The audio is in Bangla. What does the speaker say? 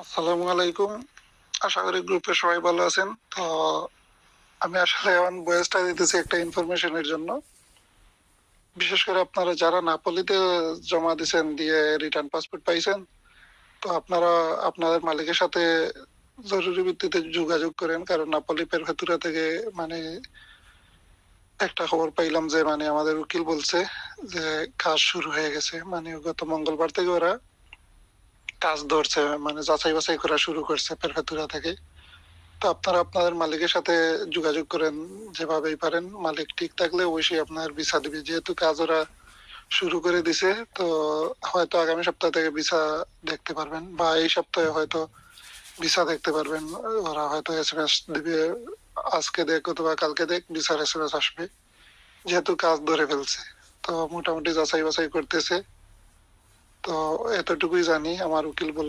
আসসালামু আলাইকুম। আশা করি গ্রুপে সবাই ভালো আছেন। তো আমি আসলে এখন ভয়েসটা দিতেছি একটা ইনফরমেশনের জন্য। বিশেষ করে আপনারা যারা নাপোলিতে জমা দিছেন, দিয়ে রিটার্ন পাসপোর্ট পাইছেন, তো আপনারা আপনাদের মালিকের সাথে জরুরি ভিত্তিতে যোগাযোগ করেন। কারণ নাপোলি প্রেফেক্টুরা থেকে মানে একটা খবর পাইলাম যে আমাদের উকিল বলছে যে কাজ শুরু হয়ে গেছে। গত মঙ্গলবার থেকে ওরা কাজ ধরছে, যাচাই বাছাই করা শুরু করছে প্রেফেক্টুরা থেকে। তো আপনারা আপনাদের মালিকের সাথে যোগাযোগ করেন যেভাবেই পারেন। মালিক ঠিক থাকলে অবশ্যই আপনার ভিসা দিবে, যেহেতু কাজ ওরা শুরু করে দিছে। তো হয়তো আগামী সপ্তাহ থেকে ভিসা দেখতে পারবেন, বা এই সপ্তাহে হয়তো ভিসা দেখতে পারবেন। ওরা হয়তো SMS দিবে, আজকে দেখ অথবা কালকে দেখ ভিসার SMS আসবে, যেহেতু কাজ ধরে ফেলছে। তো মোটামুটি যাচাই বাছাই করতেছে। তো এতটুকুই জানি, আমার উকিল বল